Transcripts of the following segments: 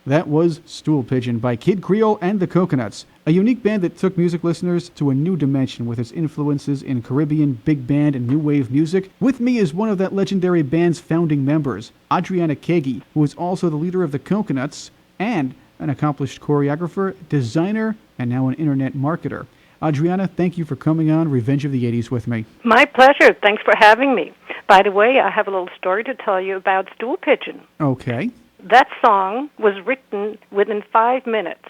That was Stool Pigeon by Kid Creole and the Coconuts, a unique band that took music listeners to a new dimension with its influences in Caribbean, big band, and new wave music. With me is one of that legendary band's founding members, Adriana Kaegi, who is also the leader of the Coconuts and an accomplished choreographer, designer, and now an internet marketer. Adriana, thank you for coming on Revenge of the 80s with me. My pleasure. Thanks for having me. By the way, I have a little story to tell you about Stool Pigeon. Okay. That song was written within 5 minutes.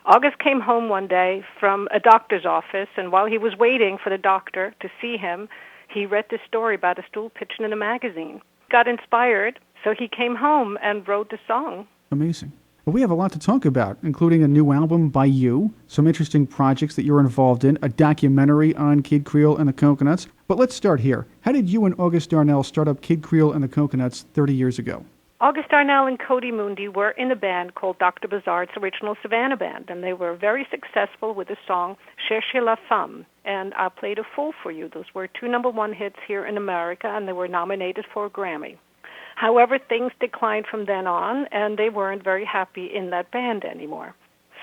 August came home one day from a doctor's office, and while he was waiting for the doctor to see him, he read this story about a stool pigeon in a magazine. Got inspired, so he came home and wrote the song. Amazing. Well, we have a lot to talk about, including a new album by you, some interesting projects that you're involved in, a documentary on Kid Creole and the Coconuts. But let's start here. How did you and August Darnell start up Kid Creole and the Coconuts 30 years ago? August Darnell and Cody Mundi were in a band called Dr. Bazard's original Savannah band, and they were very successful with the song Cherchez la Femme, and I played a fool for you. Those were 2 #1 hits here in America, and they were nominated for a Grammy. However, things declined from then on, and they weren't very happy in that band anymore.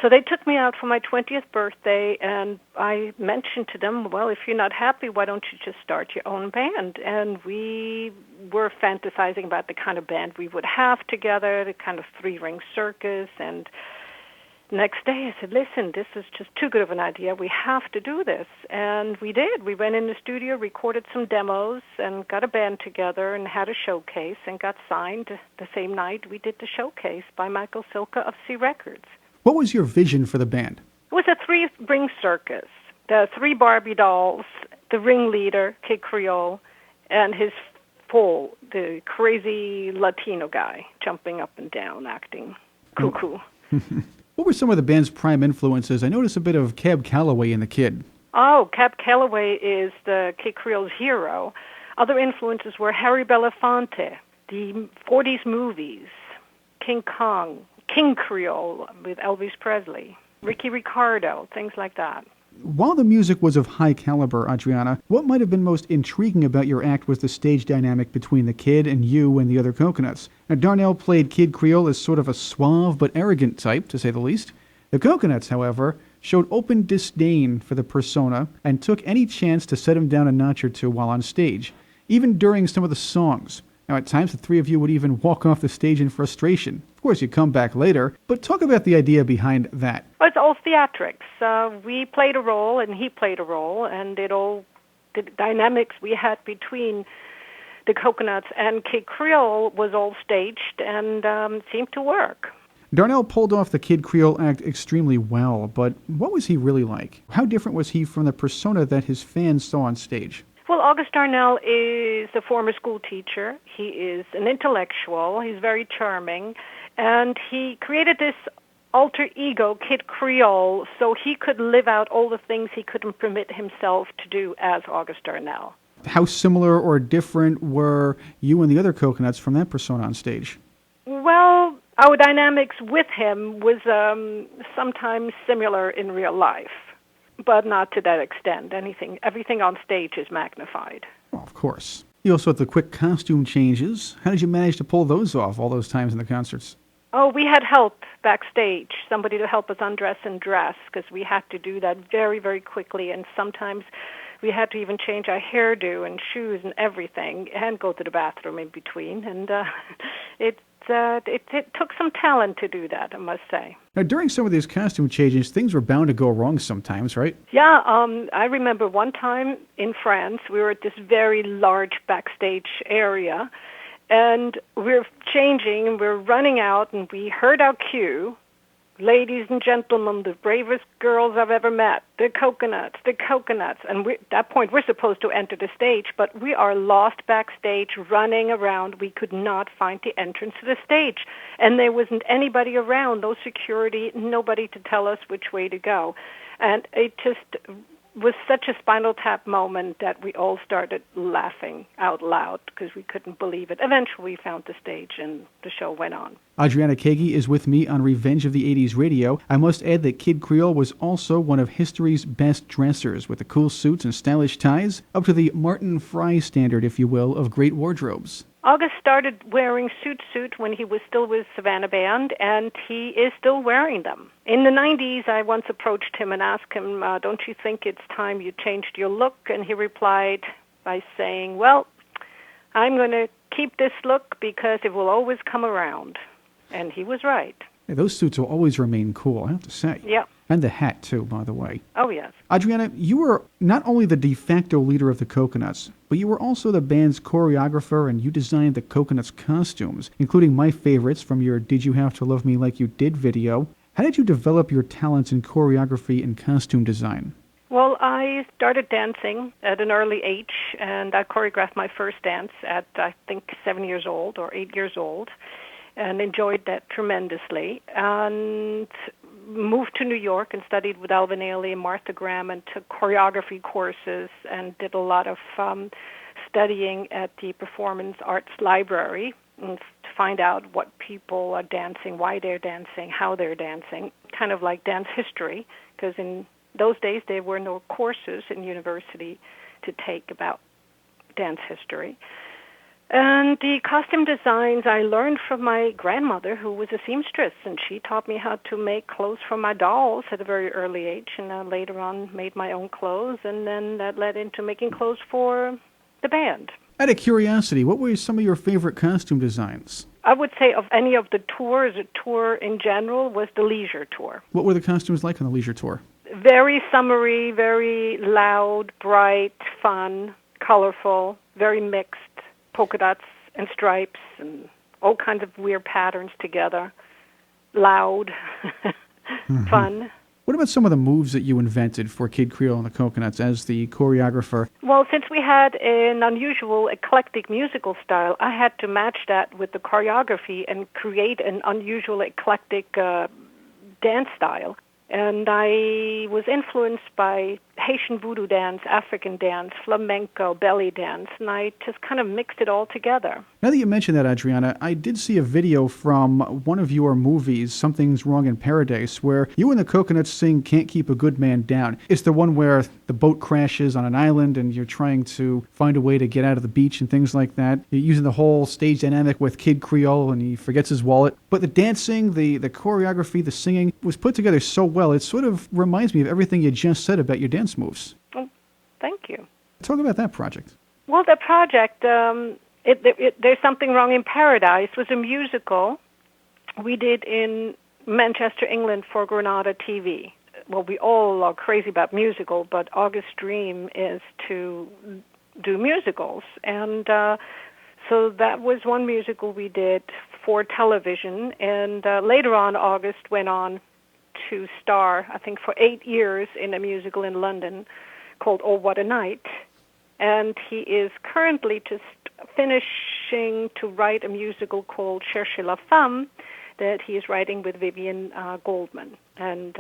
So they took me out for my 20th birthday, and I mentioned to them, well, if you're not happy, why don't you just start your own band? And we were fantasizing about the kind of band we would have together, the kind of 3-ring circus. And next day I said, listen, this is just too good of an idea. We have to do this. And we did. We went in the studio, recorded some demos, and got a band together and had a showcase and got signed the same night we did the showcase by Michael Silka of C Records. What was your vision for the band? It was a 3-ring circus. The 3 Barbie dolls, the ringleader, Kid Creole, and his foal, the crazy Latino guy, jumping up and down, acting cuckoo. What were some of the band's prime influences? I noticed a bit of Cab Calloway in the Kid. Oh, Cab Calloway is the Kid Creole's hero. Other influences were Harry Belafonte, the 40s movies, King Kong, King Creole with Elvis Presley, Ricky Ricardo, things like that. While the music was of high caliber, Adriana, what might have been most intriguing about your act was the stage dynamic between the Kid and you and the other Coconuts. Now, Darnell played Kid Creole as sort of a suave but arrogant type, to say the least. The Coconuts, however, showed open disdain for the persona and took any chance to set him down a notch or two while on stage, even during some of the songs. Now, at times, the 3 of you would even walk off the stage in frustration. Of course, you'd come back later, but talk about the idea behind that. Well, it's all theatrics. We played a role, and he played a role, and the dynamics we had between the Coconuts and Kid Creole was all staged and seemed to work. Darnell pulled off the Kid Creole act extremely well, but what was he really like? How different was he from the persona that his fans saw on stage? Well, August Darnell is a former school teacher. He is an intellectual. He's very charming. And he created this alter ego, Kid Creole, so he could live out all the things he couldn't permit himself to do as August Darnell. How similar or different were you and the other Coconuts from that persona on stage? Well, our dynamics with him was sometimes similar in real life, but not to that extent. Everything on stage is magnified. Well, of course. You also had the quick costume changes. How did you manage to pull those off all those times in the concerts? Oh, we had help backstage, somebody to help us undress and dress, because we had to do that very, very quickly, and sometimes we had to even change our hairdo and shoes and everything, and go to the bathroom in between, and it took some talent to do that, I must say. Now, during some of these costume changes, things were bound to go wrong sometimes, right? Yeah, I remember one time in France, we were at this very large backstage area, and we're changing, and we're running out, and we heard our cue. Ladies and gentlemen, the bravest girls I've ever met, the Coconuts. And at that point, we're supposed to enter the stage, but we are lost backstage, running around. We could not find the entrance to the stage. And there wasn't anybody around, no security, nobody to tell us which way to go. And it just was such a Spinal Tap moment that we all started laughing out loud because we couldn't believe it. Eventually, we found the stage, and the show went on. Adriana Kaegi is with me on Revenge of the 80s radio. I must add that Kid Creole was also one of history's best dressers, with the cool suits and stylish ties, up to the Martin Fry standard, if you will, of great wardrobes. August started wearing suit when he was still with Savannah Band, and he is still wearing them. In the 90s, I once approached him and asked him, don't you think it's time you changed your look? And he replied by saying, well, I'm going to keep this look because it will always come around. And he was right. Yeah, those suits will always remain cool, I have to say. Yeah. And the hat, too, by the way. Oh, yes. Adriana, you were not only the de facto leader of the Coconuts, but you were also the band's choreographer, and you designed the Coconuts' costumes, including my favorites from your Did You Have to Love Me Like You Did video. How did you develop your talents in choreography and costume design? Well, I started dancing at an early age, and I choreographed my first dance at, I think, 7 years old or 8 years old, and enjoyed that tremendously. And moved to New York and studied with Alvin Ailey and Martha Graham and took choreography courses and did a lot of studying at the Performance Arts Library to find out what people are dancing, why they're dancing, how they're dancing, kind of like dance history, because in those days there were no courses in university to take about dance history. And the costume designs I learned from my grandmother, who was a seamstress, and she taught me how to make clothes for my dolls at a very early age, and I later on made my own clothes, and then that led into making clothes for the band. Out of curiosity, what were some of your favorite costume designs? I would say of any of the tours, a tour in general was the leisure tour. What were the costumes like on the leisure tour? Very summery, very loud, bright, fun, colorful, very mixed. Polka dots and stripes and all kinds of weird patterns together. Loud, fun. What about some of the moves that you invented for Kid Creole and the Coconuts as the choreographer? Well, since we had an unusual eclectic musical style, I had to match that with the choreography and create an unusual eclectic dance style. And I was influenced by Haitian voodoo dance, African dance, flamenco, belly dance, and I just kind of mixed it all together. Now that you mention that, Adriana, I did see a video from one of your movies, Something's Wrong in Paradise, where you and the Coconuts sing Can't Keep a Good Man Down. It's the one where the boat crashes on an island and you're trying to find a way to get out of the beach and things like that. You're using the whole stage dynamic with Kid Creole and he forgets his wallet. But the dancing, the choreography, the singing was put together so well. It sort of reminds me of everything you just said about your dance moves. Well, thank you. Talk about that project. Well, the project, There's Something Wrong in Paradise was a musical we did in Manchester, England for Granada TV. Well, we all are crazy about musical, but August's dream is to do musicals. And so that was one musical we did for television. And later on, August went on to star, I think, for 8 years in a musical in London called Oh, What a Night. And he is currently just finishing to write a musical called Cherchez la Femme that he is writing with Vivian Goldman. And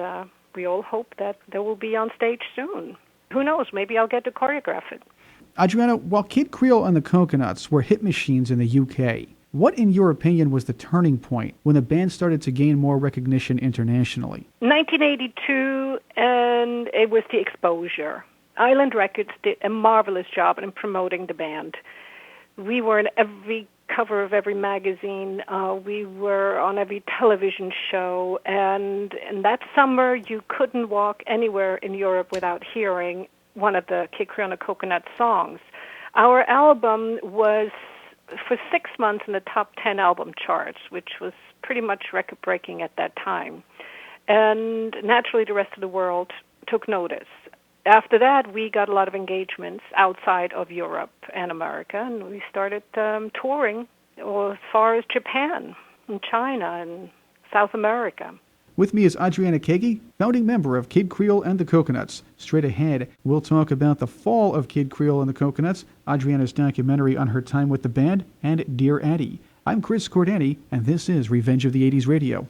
we all hope that they will be on stage soon. Who knows? Maybe I'll get to choreograph it. Adriana, while Kid Creole and the Coconuts were hit machines in the UK, what, in your opinion, was the turning point when the band started to gain more recognition internationally? 1982, and it was the exposure. Island Records did a marvelous job in promoting the band. We were in every cover of every magazine. We were on every television show. And in that summer, you couldn't walk anywhere in Europe without hearing one of the Kid Creole and the Coconuts songs. Our album was for 6 months in the top 10 album charts, which was pretty much record-breaking at that time. And naturally, the rest of the world took notice. After that, we got a lot of engagements outside of Europe and America, and we started touring as far as Japan and China and South America. With me is Adriana Kaegi, founding member of Kid Creole and the Coconuts. Straight ahead, we'll talk about the fall of Kid Creole and the Coconuts, Adriana's documentary on her time with the band, and Dear Addy. I'm Chris Cordani, and this is Revenge of the 80s Radio.